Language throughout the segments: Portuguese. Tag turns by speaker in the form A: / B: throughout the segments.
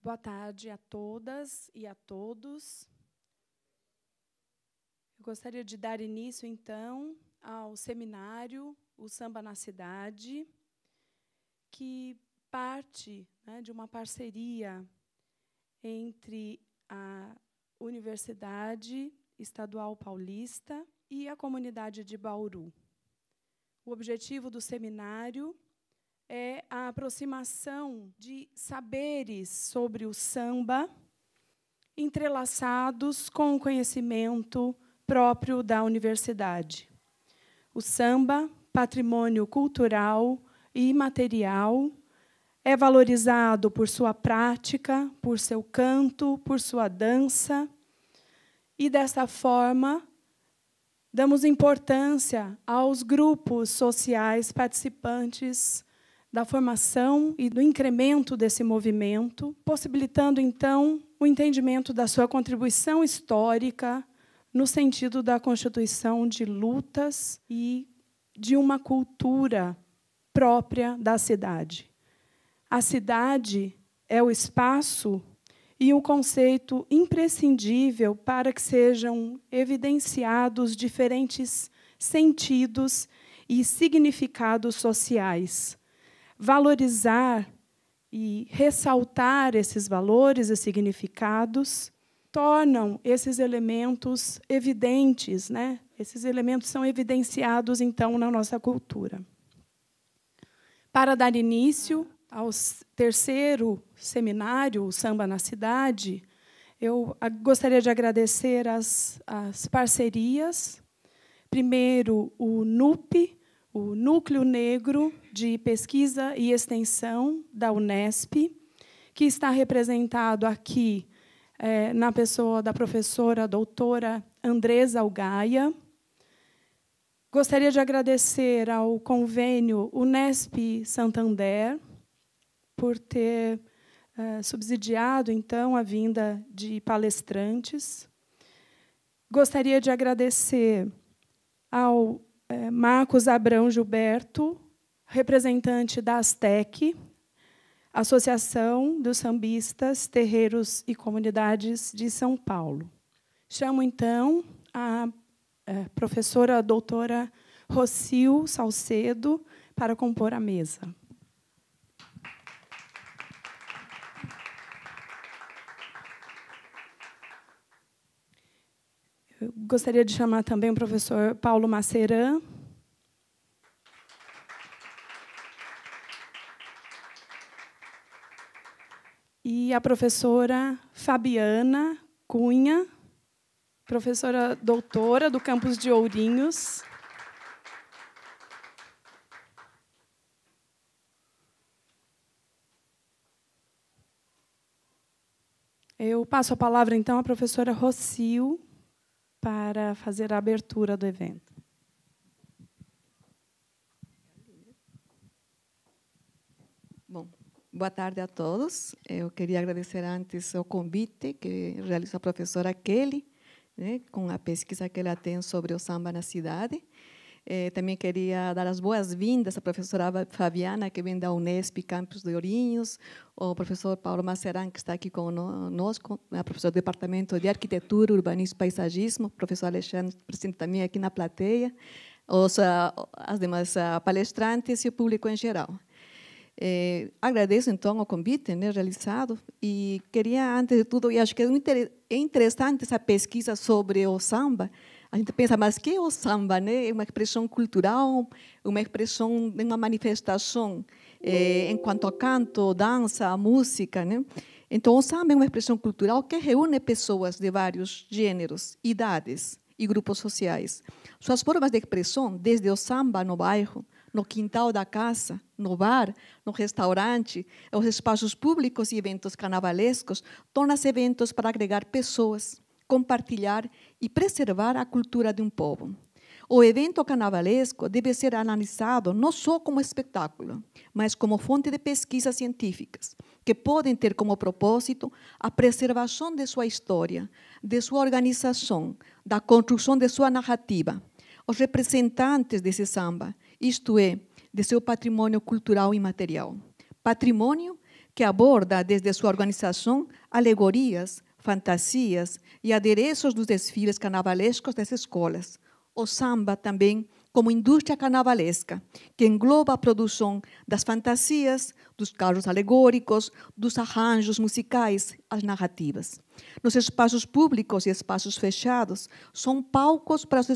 A: Boa tarde a todas e a todos. Eu gostaria de dar início, então, ao seminário O Samba na Cidade, que parte, né, de uma parceria entre a Universidade Estadual Paulista e a comunidade de Bauru. O objetivo do seminário é a aproximação de saberes sobre o samba entrelaçados com o conhecimento próprio da universidade. O samba, patrimônio cultural e imaterial, é valorizado por sua prática, por seu canto, por sua dança, e, desta forma, damos importância aos grupos sociais participantes da formação e do incremento desse movimento, possibilitando, então, o entendimento da sua contribuição histórica no sentido da constituição de lutas e de uma cultura própria da cidade. A cidade é o espaço e um conceito imprescindível para que sejam evidenciados diferentes sentidos e significados sociais. Valorizar e ressaltar esses valores e significados tornam esses elementos evidentes, né? Esses elementos são evidenciados, então, na nossa cultura. Para dar início ao terceiro seminário, o Samba na Cidade, eu gostaria de agradecer as parcerias. Primeiro, o NUP, o Núcleo Negro de Pesquisa e Extensão da Unesp, que está representado aqui na pessoa da professora doutora Andresa Algaia. Gostaria de agradecer ao convênio Unesp Santander por ter subsidiado, então, a vinda de palestrantes. Gostaria de agradecer ao Marcos Abrão Gilberto, representante da ASTEC, Associação dos Sambistas, Terreiros e Comunidades de São Paulo. Chamo, então, a professora doutora Rocio Salcedo para compor a mesa. Eu gostaria de chamar também o professor Paulo Maceran. E a professora Fabiana Cunha, professora doutora do campus de Ourinhos. Eu passo a palavra, então, à professora Rocio para fazer a abertura do evento.
B: Bom, boa tarde a todos. Eu queria agradecer antes o convite que realizou a professora Kelly, né, com a pesquisa que ela tem sobre o samba na cidade. Também queria dar as boas-vindas à professora Fabiana, que vem da Unesp, campus de Ourinhos, o professor Paulo Maceran, que está aqui conosco, a professora do Departamento de Arquitetura, Urbanismo e Paisagismo, o professor Alexandre, presente também aqui na plateia, as demais palestrantes e o público em geral. Agradeço, então, o convite, né, realizado, e queria, antes de tudo, e acho que é interessante essa pesquisa sobre o samba. A gente pensa, mas que é o samba, né? É uma expressão cultural, uma expressão, uma manifestação enquanto a canto, dança, música, né? Então, o samba é uma expressão cultural que reúne pessoas de vários gêneros, idades e grupos sociais. Suas formas de expressão, desde o samba no bairro, no quintal da casa, no bar, no restaurante, os espaços públicos e eventos carnavalescos, tornam-se eventos para agregar pessoas, compartilhar e preservar a cultura de um povo. O evento carnavalesco deve ser analisado não só como espetáculo, mas como fonte de pesquisas científicas, que podem ter como propósito a preservação de sua história, de sua organização, da construção de sua narrativa. Os representantes desse samba, isto é, de seu patrimônio cultural e material. Patrimônio que aborda, desde sua organização, alegorias, fantasias e adereços dos desfiles carnavalescos das escolas. O samba também como indústria carnavalesca, que engloba a produção das fantasias, dos carros alegóricos, dos arranjos musicais, as narrativas. Nos espaços públicos e espaços fechados, são palcos para os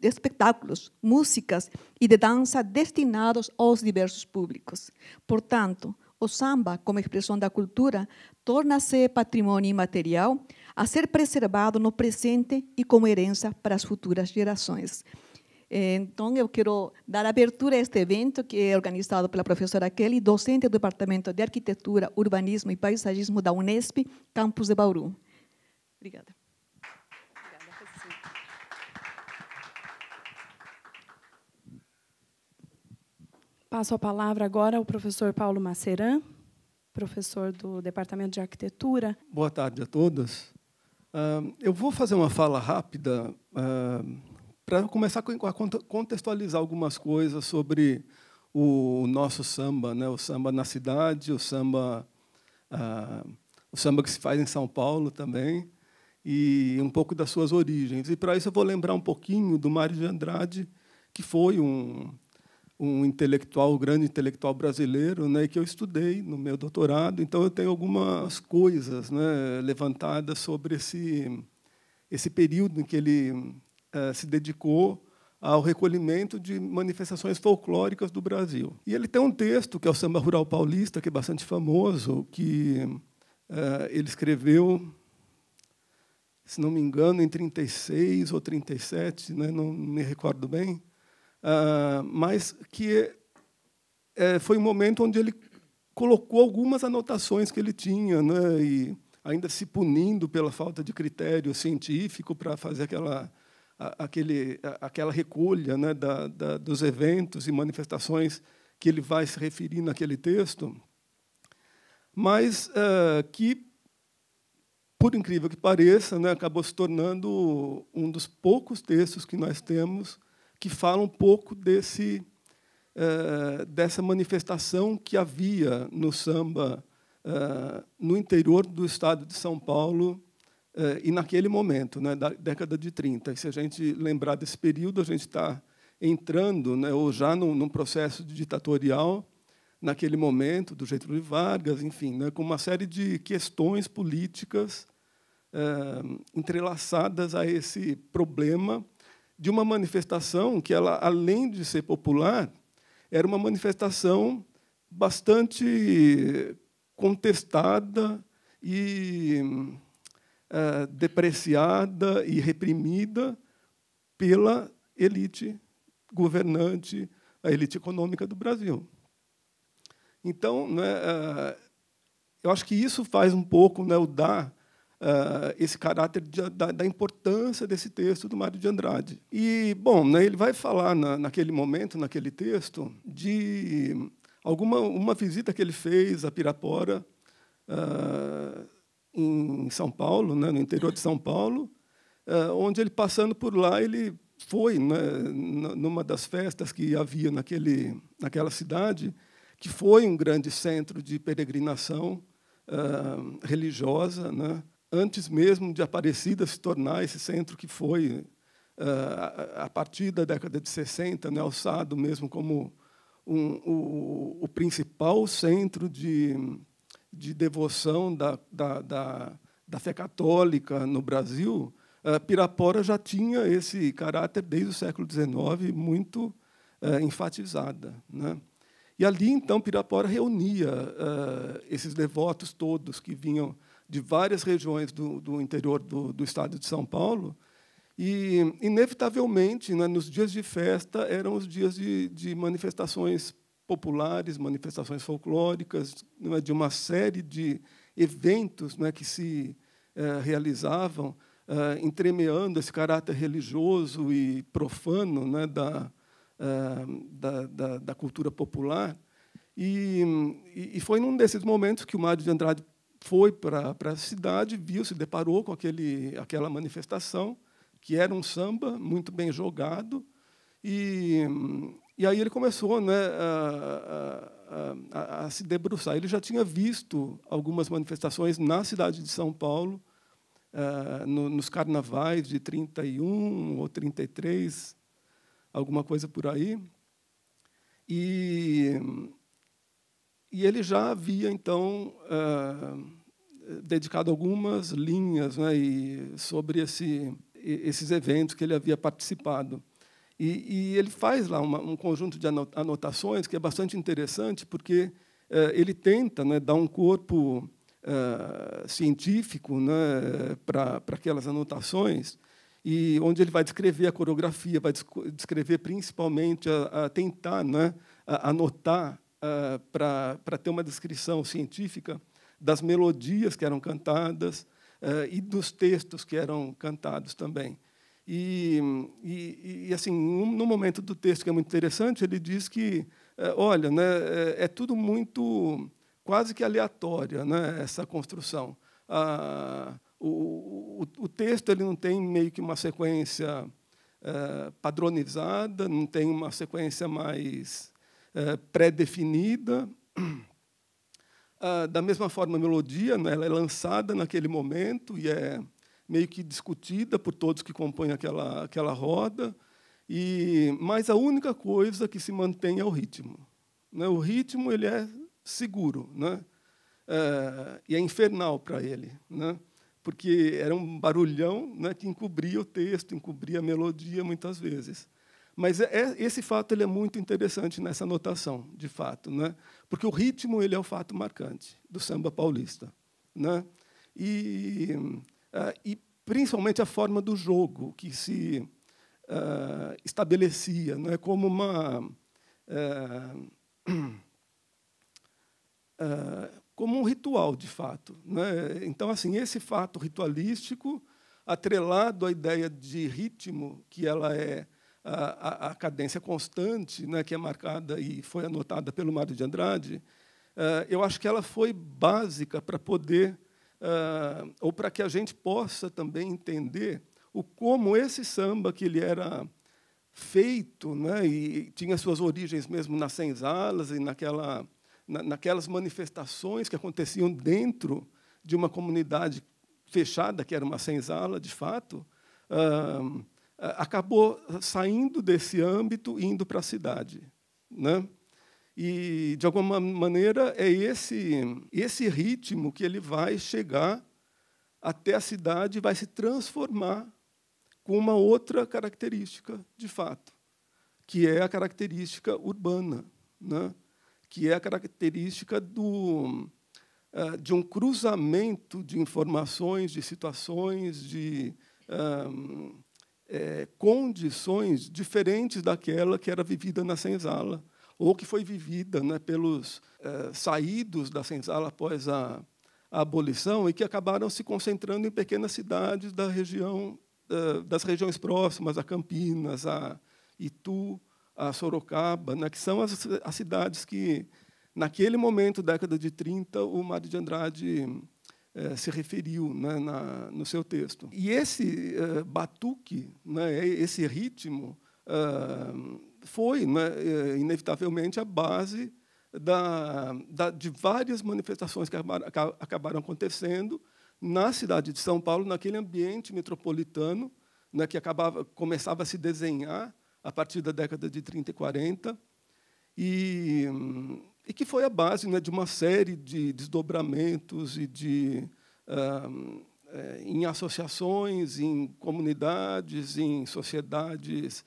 B: espetáculos, músicas e de dança destinados aos diversos públicos. Portanto, o samba, como expressão da cultura, torna-se patrimônio imaterial a ser preservado no presente e como herança para as futuras gerações. Então, eu quero dar abertura a este evento, que é organizado pela professora Kelly, docente do Departamento de Arquitetura, Urbanismo e Paisagismo da Unesp, campus de Bauru. Obrigada.
A: Passo a palavra agora ao professor Paulo Maceran, professor do Departamento de Arquitetura.
C: Boa tarde a todos. Eu vou fazer uma fala rápida para começar a contextualizar algumas coisas sobre o nosso samba, né? O samba na cidade, o samba que se faz em São Paulo também, e um pouco das suas origens. E, para isso, eu vou lembrar um pouquinho do Mário de Andrade, que foi um intelectual, grande intelectual brasileiro, né, que eu estudei no meu doutorado. Então, eu tenho algumas coisas, né, levantadas sobre esse período em que ele se dedicou ao recolhimento de manifestações folclóricas do Brasil. E ele tem um texto, que é o Samba Rural Paulista, que é bastante famoso, que ele escreveu, se não me engano, em 36 ou 37, né, não me recordo bem, mas que foi um momento onde ele colocou algumas anotações que ele tinha, né, e ainda se punindo pela falta de critério científico para fazer aquela recolha, né, dos eventos e manifestações que ele vai se referir naquele texto, mas que, por incrível que pareça, né, acabou se tornando um dos poucos textos que nós temos que falam um pouco dessa manifestação que havia no samba no interior do estado de São Paulo, e naquele momento, né, da década de 30. E se a gente lembrar desse período, a gente está entrando, né, ou já num processo ditatorial, naquele momento, do Getúlio Vargas, enfim, né, com uma série de questões políticas entrelaçadas a esse problema de uma manifestação que, ela, além de ser popular, era uma manifestação bastante contestada e depreciada e reprimida pela elite governante, a elite econômica do Brasil. Então, né, eu acho que isso faz um pouco, né, dar esse caráter da importância desse texto do Mário de Andrade. E, bom, né, ele vai falar naquele momento, naquele texto, de uma visita que ele fez a Pirapora, em São Paulo, né, no interior de São Paulo, onde ele, passando por lá, ele foi, né, numa das festas que havia naquela cidade, que foi um grande centro de peregrinação religiosa, né, antes mesmo de Aparecida se tornar esse centro que foi, a partir da década de 60, né, alçado mesmo como o principal centro de devoção da fé católica no Brasil. Pirapora já tinha esse caráter, desde o século XIX, muito enfatizada, né? E ali, então, Pirapora reunia esses devotos todos que vinham de várias regiões do interior do estado de São Paulo, e, inevitavelmente, né, nos dias de festa, eram os dias de manifestações populares, manifestações folclóricas, né, de uma série de eventos, né, que se realizavam, entremeando esse caráter religioso e profano, né, da cultura popular. E foi num desses momentos que o Mário de Andrade foi para a cidade, se deparou com aquela manifestação, que era um samba muito bem jogado, e aí ele começou, né, a se debruçar. Ele já tinha visto algumas manifestações na cidade de São Paulo, nos carnavais de 31 ou 33, alguma coisa por aí. E ele já havia, então, dedicado algumas linhas, né, sobre esses eventos que ele havia participado. E ele faz lá um conjunto de anotações que é bastante interessante, porque ele tenta, né, dar um corpo científico, né, para aquelas anotações, e onde ele vai descrever a coreografia, vai descrever principalmente, tentar, né, anotar para ter uma descrição científica das melodias que eram cantadas e dos textos que eram cantados também. E assim, no momento do texto que é muito interessante, ele diz que, olha, né, é tudo muito quase que aleatória, né, essa construção. O texto ele não tem meio que uma sequência padronizada, não tem uma sequência mais pré-definida. Da mesma forma, a melodia, né, ela é lançada naquele momento e é meio que discutida por todos que compõem aquela roda, mas a única coisa que se mantém é o ritmo. Né? O ritmo ele é seguro, né? E é infernal para ele, né? Porque era um barulhão, né, que encobria o texto, encobria a melodia muitas vezes. Mas esse fato ele é muito interessante nessa notação, de fato, né? Porque o ritmo ele é o fato marcante do samba paulista, né? E principalmente a forma do jogo que se estabelecia, né, como como um ritual, de fato, né? Então, assim, esse fato ritualístico, atrelado à ideia de ritmo, que ela é a cadência constante, né, que é marcada e foi anotada pelo Mário de Andrade, eu acho que ela foi básica para poder, ou para que a gente possa também entender como esse samba, que ele era feito, né, e tinha suas origens mesmo nas senzalas e naquelas manifestações que aconteciam dentro de uma comunidade fechada, que era uma senzala, de fato, acabou saindo desse âmbito e indo para a cidade, né? E, de alguma maneira, é esse ritmo que ele vai chegar até a cidade e vai se transformar com uma outra característica, de fato, que é a característica urbana, né? Que é a característica de um cruzamento de informações, de situações, de condições diferentes daquela que era vivida na senzala, ou que foi vivida, né, pelos saídos da senzala após a abolição e que acabaram se concentrando em pequenas cidades da região, das regiões próximas a Campinas, a Itu, a Sorocaba, né, que são as cidades que, naquele momento, década de 30, o Mário de Andrade se referiu, né, no seu texto. E esse batuque, né, esse ritmo, foi, né, inevitavelmente, a base de várias manifestações que acabaram acontecendo na cidade de São Paulo, naquele ambiente metropolitano, né, que começava a se desenhar a partir da década de 30 e 40, e que foi a base, né, de uma série de desdobramentos e em associações, em comunidades, em sociedades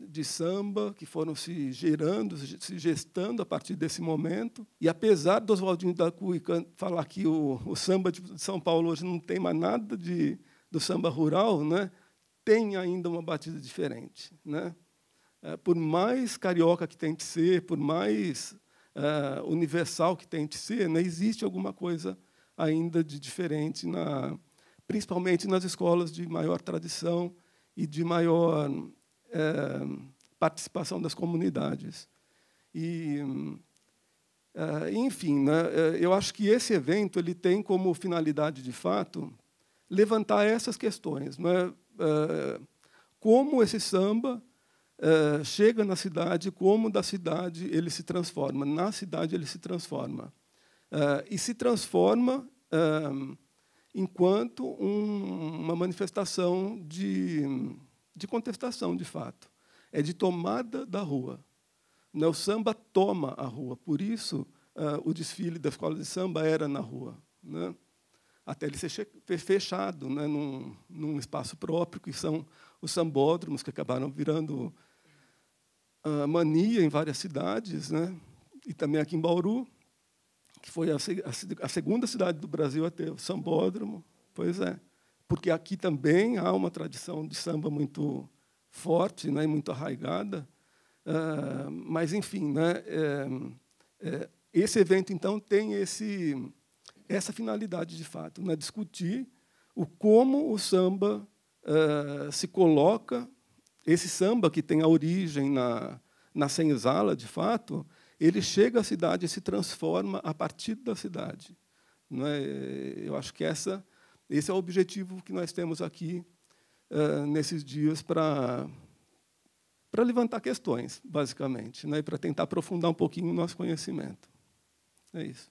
C: de samba que foram se gerando, se gestando a partir desse momento. E, apesar do Oswaldinho da Cuica falar que o samba de São Paulo hoje não tem mais nada do samba rural, né, tem ainda uma batida diferente, né? Por mais carioca que tente ser, por mais universal que tente ser, né, existe alguma coisa ainda de diferente, principalmente nas escolas de maior tradição e de maior participação das comunidades. Enfim, né, eu acho que esse evento ele tem como finalidade, de fato, levantar essas questões, né? Como esse samba chega na cidade, como da cidade ele se transforma, na cidade ele se transforma. E se transforma enquanto uma manifestação de contestação, de fato. É de tomada da rua. O samba toma a rua, por isso o desfile da escola de samba era na rua, né? Até ele ser fechado, né, num espaço próprio, que são os sambódromos, que acabaram virando mania em várias cidades, né? E também aqui em Bauru, que foi a segunda cidade do Brasil a ter o sambódromo. Pois é, porque aqui também há uma tradição de samba muito forte, né, e muito arraigada. Mas, enfim, né, esse evento, então, tem essa finalidade, de fato, né, discutir como o samba se coloca, esse samba que tem a origem na senzala, de fato, ele chega à cidade e se transforma a partir da cidade. Não é? Eu acho que esse é o objetivo que nós temos aqui nesses dias para levantar questões, basicamente, né, e para tentar aprofundar um pouquinho o nosso conhecimento. É isso.